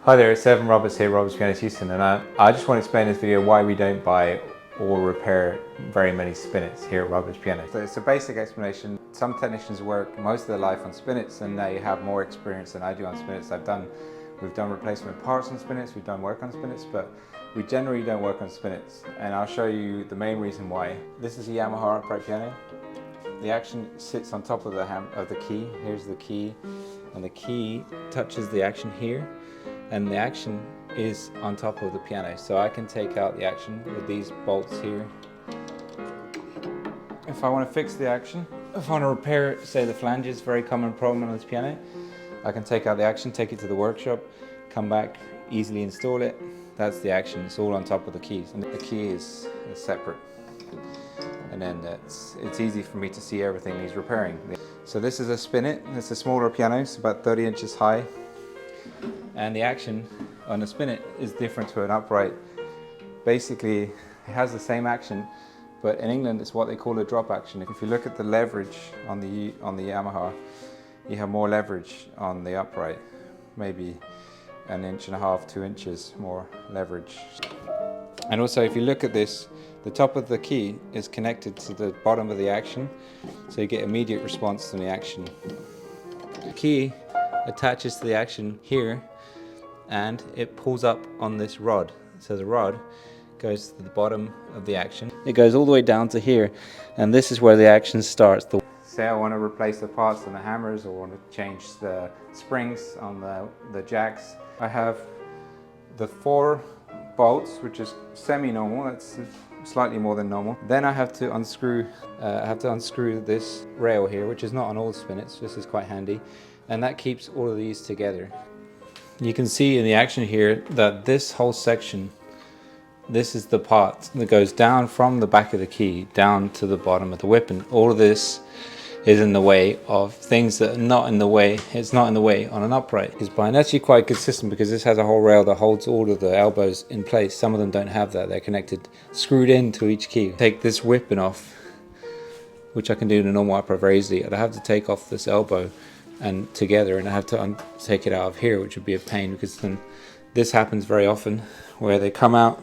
Hi there, it's Evan Roberts here, Roberts Pianos Houston, and I just want to explain in this video why we don't buy or repair very many spinets here at Roberts Piano. So it's a basic explanation. Some technicians work most of their life on spinets and they have more experience than I do on spinets. We've done replacement parts on spinets, we've done work on spinets, but we generally don't work on spinets. And I'll show you the main reason why. This is a Yamaha upright piano. The action sits on top of the key. Here's the key, and the key touches the action here, and the action is on top of the piano. So I can take out the action with these bolts here. If I want to fix the action, if I want to repair, say, the flanges, very common problem on this piano, I can take out the action, take it to the workshop, come back, easily install it. That's the action. It's all on top of the keys, and the key is separate. And then it's easy for me to see everything he's repairing. So this is a spinet. It's a smaller piano. It's about 30 inches high. And the action on a spinet is different to an upright. Basically, it has the same action, but in England it's what they call a drop action. If you look at the leverage on the Yamaha, you have more leverage on the upright. Maybe 1.5 inches, 2 inches more leverage. And also, if you look at this, the top of the key is connected to the bottom of the action, so you get immediate response to the action. The key attaches to the action here, and it pulls up on this rod. So the rod goes to the bottom of the action. It goes all the way down to here, and this is where the action starts. Say I want to replace the parts on the hammers, or want to change the springs on the jacks. I have the 4 bolts, which is semi-normal. That's slightly more than normal. Then I have to unscrew this rail here, which is not on all spinets. This is quite handy, and that keeps all of these together. You can see in the action here that this whole section, this is the part that goes down from the back of the key down to the bottom of the whip, and all of this is in the way of things that are not in the way. It's not in the way on an upright. It's actually quite consistent because this has a whole rail that holds all of the elbows in place. Some of them don't have that. They're connected, screwed into each key. Take this whipping off, which I can do in a normal upright very easily. I'd have to take off this elbow and together, and I have to take it out of here, which would be a pain, because then this happens very often where they come out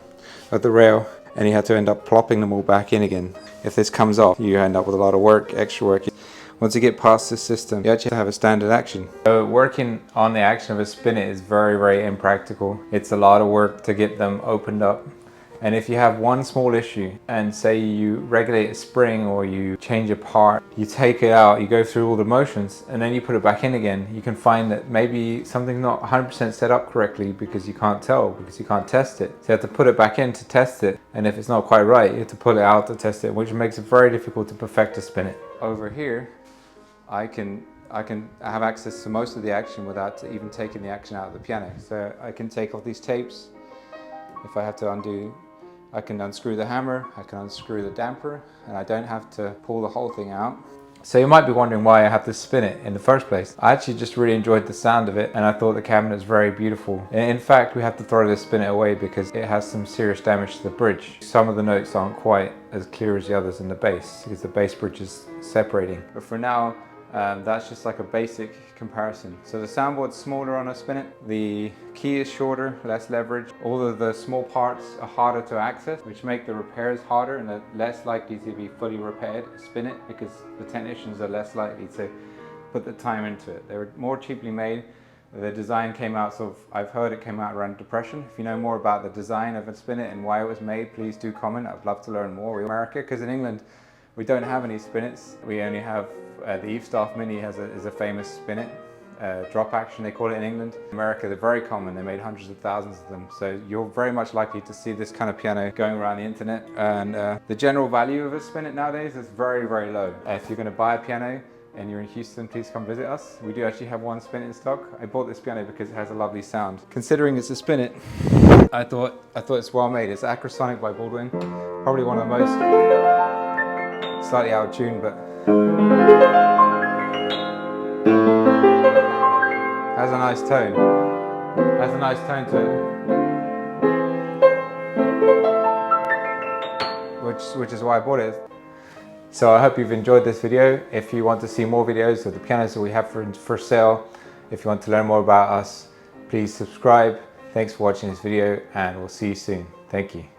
of the rail and you have to end up plopping them all back in again. If this comes off, you end up with a lot of work, extra work. Once you get past this system, you actually have a standard action. So working on the action of a spinet is very, very impractical. It's a lot of work to get them opened up. And if you have one small issue, and say you regulate a spring or you change a part, you take it out, you go through all the motions, and then you put it back in again, you can find that maybe something's not 100% set up correctly because you can't tell, because you can't test it. So you have to put it back in to test it, and if it's not quite right, you have to pull it out to test it, which makes it very difficult to perfect a spinet. Over here, I have access to most of the action without even taking the action out of the piano. So I can take off these tapes. If I have to undo, I can unscrew the hammer, I can unscrew the damper, and I don't have to pull the whole thing out. So you might be wondering why I have this spinet in the first place. I actually just really enjoyed the sound of it, and I thought the cabinet was very beautiful. In fact, we have to throw this spinet away because it has some serious damage to the bridge. Some of the notes aren't quite as clear as the others in the bass, because the bass bridge is separating. But for now, that's just like a basic comparison. So the soundboard's smaller on a spinet, the key is shorter, less leverage. All of the small parts are harder to access, which make the repairs harder, and they're less likely to be fully repaired spinet, because the technicians are less likely to put the time into it. They were more cheaply made. The design came out I've heard it came out around Depression. If you know more about the design of a spinet and why it was made, please do comment. I'd love to learn more. America, because in England we don't have any spinets. We only have the Eve Staff Mini is a famous spinet, drop action they call it in England. In America, they're very common. They made hundreds of thousands of them. So you're very much likely to see this kind of piano going around the internet. And the general value of a spinet nowadays is very, very low. If you're going to buy a piano and you're in Houston, please come visit us. We do actually have one spinet in stock. I bought this piano because it has a lovely sound. Considering it's a spinet, I thought it's well made. It's Acrosonic by Baldwin, probably one of the most, slightly out of tune, but has a nice tone. Has a nice tone to it, which is why I bought it. So I hope you've enjoyed this video. If you want to see more videos of the pianos that we have for sale, if you want to learn more about us, please subscribe Thanks for watching this video and we'll see you soon. Thank you.